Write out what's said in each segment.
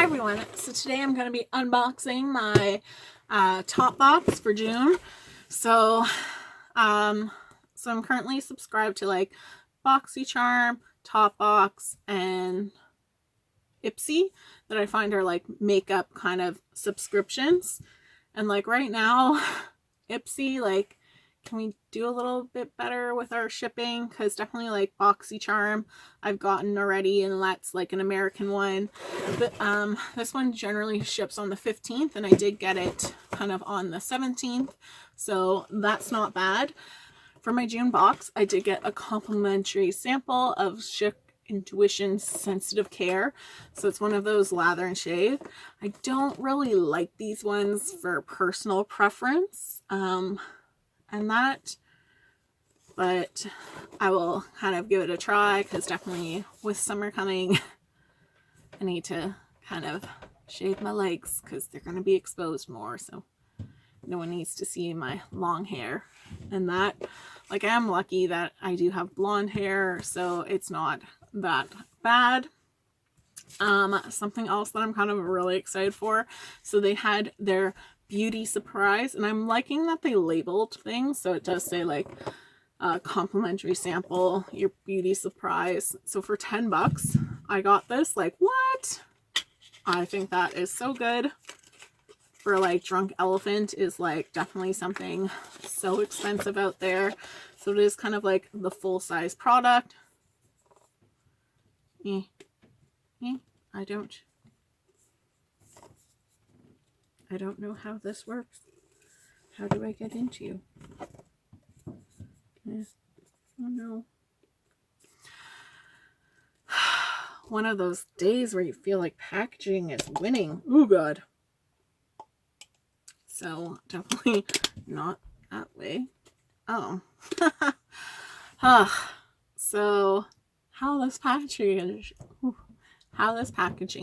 everyone, so today I'm going to be unboxing my Topbox for June. So I'm currently subscribed to like BoxyCharm, Topbox, and Ipsy that I find are like makeup kind of subscriptions. And like right now, Ipsy, like, can we do a little bit better with our shipping? Because definitely like BoxyCharm I've gotten already, and that's like an American one. But this one generally ships on the 15th, and I did get it kind of on the 17th, so that's not bad. For my June box, I did get a complimentary sample of Schick Intuition Sensitive Care. So it's one of those lather and shave. I don't really like these ones for personal preference. But I will kind of give it a try, because definitely with summer coming, I need to kind of shave my legs because they're going to be exposed more, so no one needs to see my long hair. And that, like, I am lucky that I do have blonde hair, so it's not that bad. Something else that I'm kind of really excited for, so they had their beauty surprise, and I'm liking that they labeled things, so it does say like complimentary sample, your beauty surprise. So for 10 bucks I got this. Like, what? I think that is so good. For like Drunk Elephant is like definitely something so expensive out there, so it is kind of like the full-size product. I don't know how this works. How do I get into you? Oh no. One of those days where you feel like packaging is winning. Oh god. So definitely not that way. Oh. So how this packaging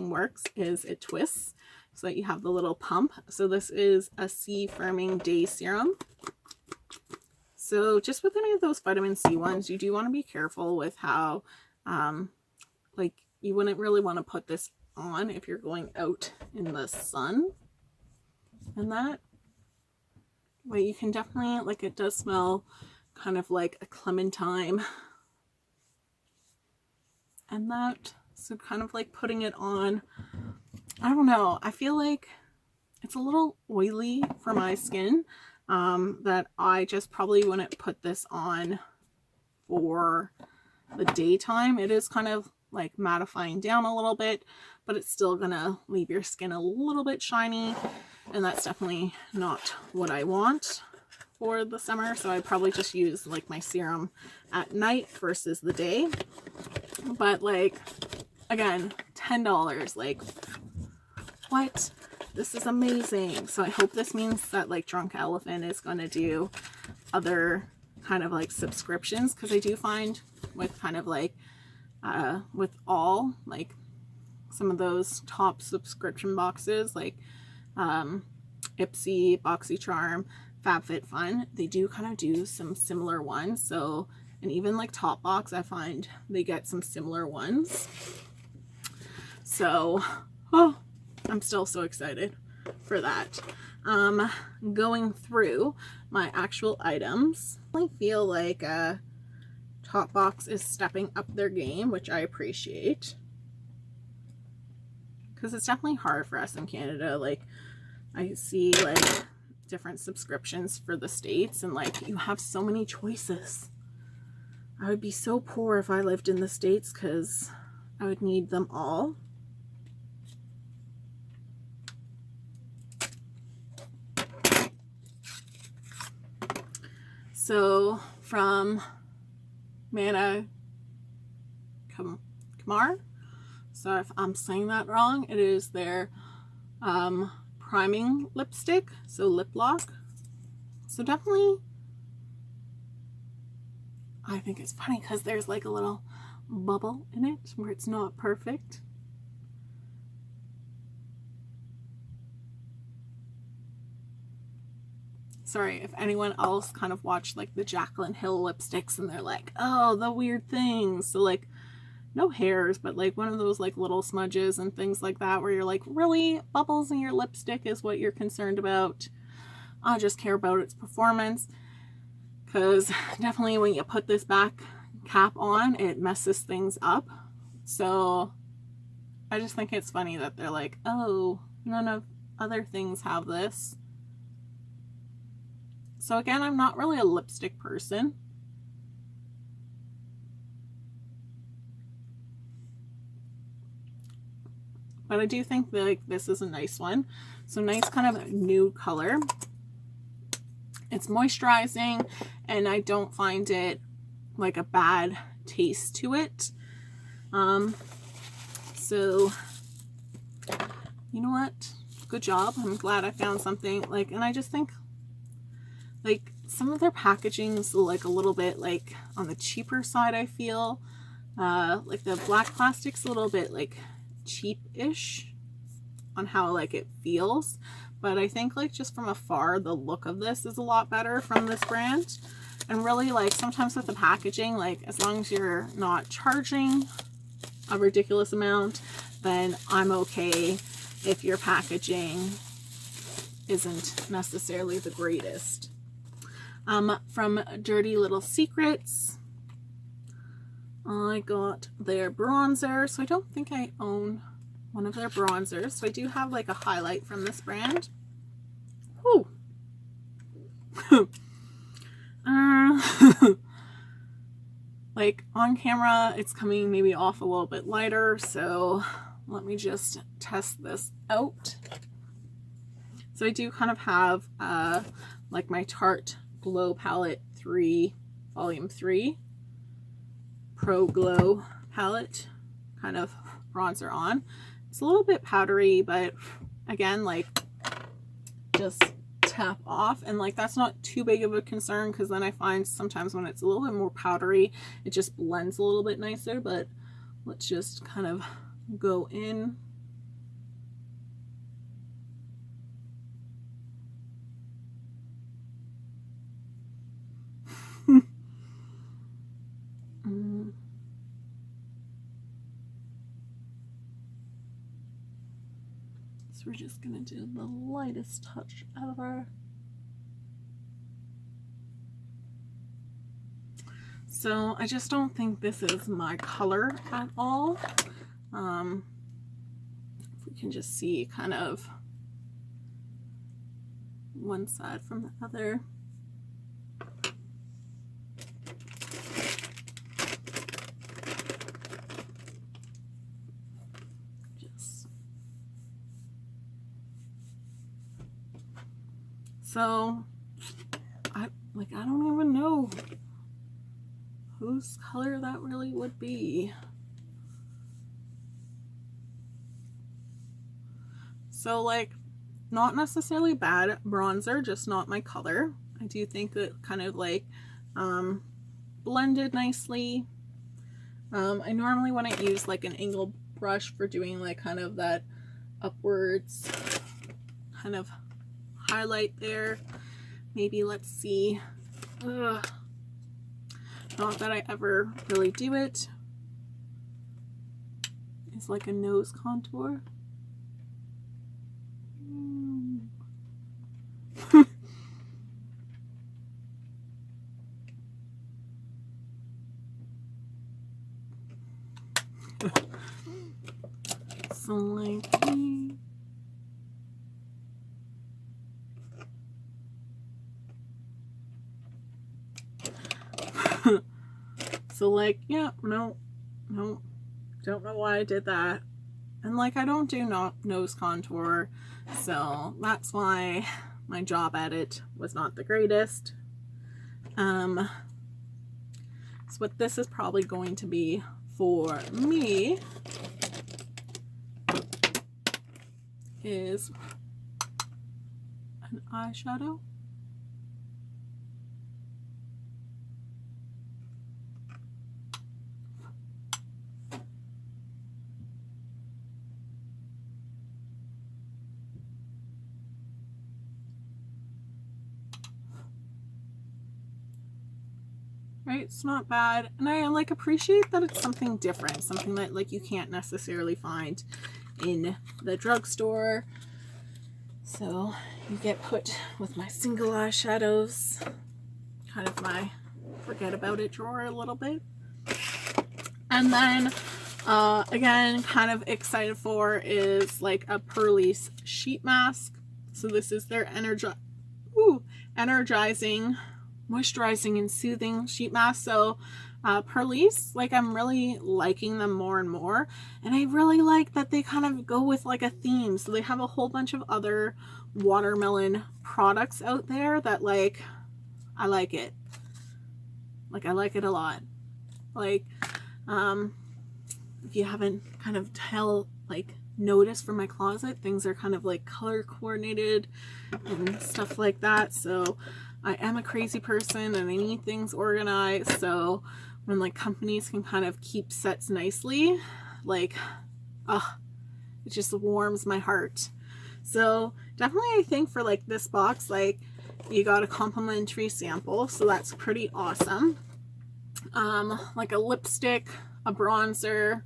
works is it twists so that you have the little pump. So this is a C firming day serum. So just with any of those vitamin C ones, you do want to be careful with how, like, you wouldn't really want to put this on if you're going out in the sun and that. But you can definitely, like, it does smell kind of like a clementine and that. So kind of like putting it on, I don't know, I feel like it's a little oily for my skin, that I just probably wouldn't put this on for the daytime. It is kind of like mattifying down a little bit, but it's still gonna leave your skin a little bit shiny, and that's definitely not what I want for the summer. So I'd probably just use like my serum at night versus the day. But like, again, $10, like, what? This is amazing. So I hope this means that like Drunk Elephant is going to do other kind of like subscriptions, because I do find with kind of like with all like some of those top subscription boxes like Ipsy, BoxyCharm, FabFitFun, they do kind of do some similar ones. So, and even like Topbox, I find they get some similar ones. So, oh, I'm still so excited for that. Going through my actual items, I feel like Topbox is stepping up their game, which I appreciate, because it's definitely hard for us in Canada. Like, I see like different subscriptions for the States, and like, you have so many choices. I would be so poor if I lived in the States, because I would need them all. So from Mana Kamar, so if I'm saying that wrong, it is their priming lipstick, so lip lock. So definitely, I think it's funny because there's like a little bubble in it where it's not perfect. Sorry if anyone else kind of watched like the Jaclyn Hill lipsticks and they're like, oh, the weird things. So like, no hairs, but like one of those like little smudges and things like that where you're like, really, bubbles in your lipstick is what you're concerned about. I just care about its performance, because definitely when you put this back cap on, it messes things up. So I just think it's funny that they're like, oh, none of other things have this. So again, I'm not really a lipstick person. But I do think that, like, this is a nice one. So nice kind of nude color. It's moisturizing, and I don't find it like a bad taste to it. So you know what? Good job. I'm glad I found something like, and I just think like some of their packaging is like a little bit like on the cheaper side, I feel. Like the black plastic's a little bit like cheap-ish on how like it feels, but I think like just from afar the look of this is a lot better from this brand. And really, like, sometimes with the packaging, like, as long as you're not charging a ridiculous amount, then I'm okay if your packaging isn't necessarily the greatest. From Dirty Little Secrets, I got their bronzer. So I don't think I own one of their bronzers. So I do have like a highlight from this brand. Whew. Like on camera, it's coming maybe off a little bit lighter. So let me just test this out. So I do kind of have like my Tarte Glow Palette 3, Volume 3 Pro Glow palette kind of bronzer on. It's a little bit powdery, but again, like, just tap off, and like that's not too big of a concern, because then I find sometimes when it's a little bit more powdery, it just blends a little bit nicer. But let's just kind of go in. So we're just gonna do the lightest touch ever. So I just don't think this is my color at all. If we can just see kind of one side from the other. So I don't even know whose color that really would be. So like, not necessarily bad bronzer, just not my color. I do think that kind of like blended nicely. I normally want to use like an angled brush for doing like kind of that upwards kind of highlight there. Maybe, let's see. Not that I ever really do it. It's like a nose contour. So like, so like, yeah, no, don't know why I did that. And like, I don't do nose contour, so that's why my job at it was not the greatest. So what this is probably going to be for me is an eyeshadow. right? It's not bad. And I like appreciate that it's something different, something that like you can't necessarily find in the drugstore. So you get put with my single eyeshadows, kind of my forget about it drawer a little bit. And then again, kind of excited for is like a Pearlies sheet mask. So this is their energizing, moisturizing, and soothing sheet mask. So Pearlies, like I'm really liking them more and more. And I really like that they kind of go with like a theme. So they have a whole bunch of other watermelon products out there that like, I like it. Like I like it a lot. Like, if you haven't kind of noticed from my closet, things are kind of like color coordinated and stuff like that. So I am a crazy person and I need things organized. So when like companies can kind of keep sets nicely, like, it just warms my heart. So definitely I think for like this box, like you got a complimentary sample. So that's pretty awesome. Like a lipstick, a bronzer.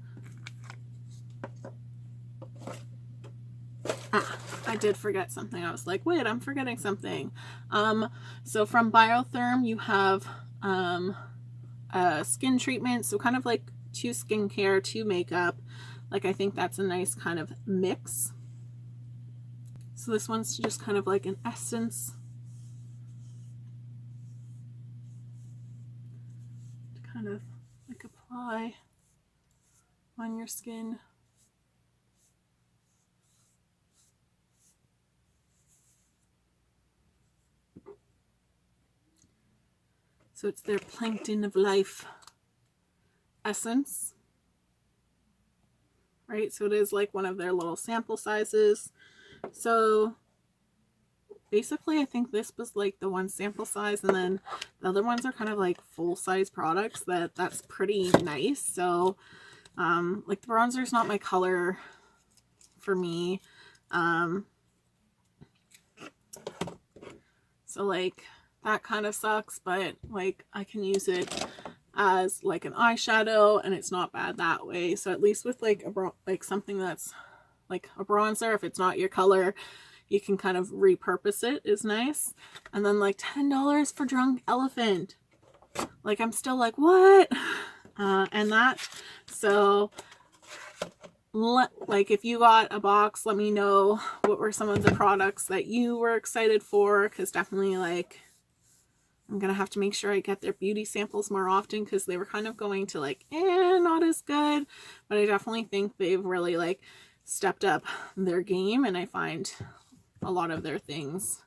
I did forget something. I was like, wait, I'm forgetting something. So from Biotherm, you have a skin treatment. So kind of like 2 skincare, 2 makeup. Like I think that's a nice kind of mix. So this one's just kind of like an essence. To kind of like apply on your skin. So it's their Plankton of Life essence, right? So it is like one of their little sample sizes. So basically I think this was like the one sample size, and then the other ones are kind of like full-size products that's pretty nice. So like the bronzer is not my color for me. So like that kind of sucks, but like I can use it as like an eyeshadow and it's not bad that way. So at least with like something that's like a bronzer, if it's not your color, you can kind of repurpose it, is nice. And then like $10 for Drunk Elephant. Like I'm still like, what? And that, so like if you got a box, let me know what were some of the products that you were excited for, because definitely like I'm gonna have to make sure I get their beauty samples more often, because they were kind of going to like not as good, but I definitely think they've really like stepped up their game, and I find a lot of their things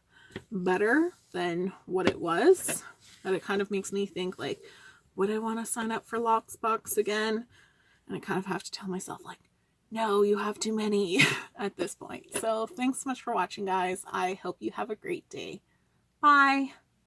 better than what it was. But it kind of makes me think like, would I want to sign up for Locksbox again? And I kind of have to tell myself like, no, you have too many at this point. So thanks so much for watching, guys. I hope you have a great day. Bye.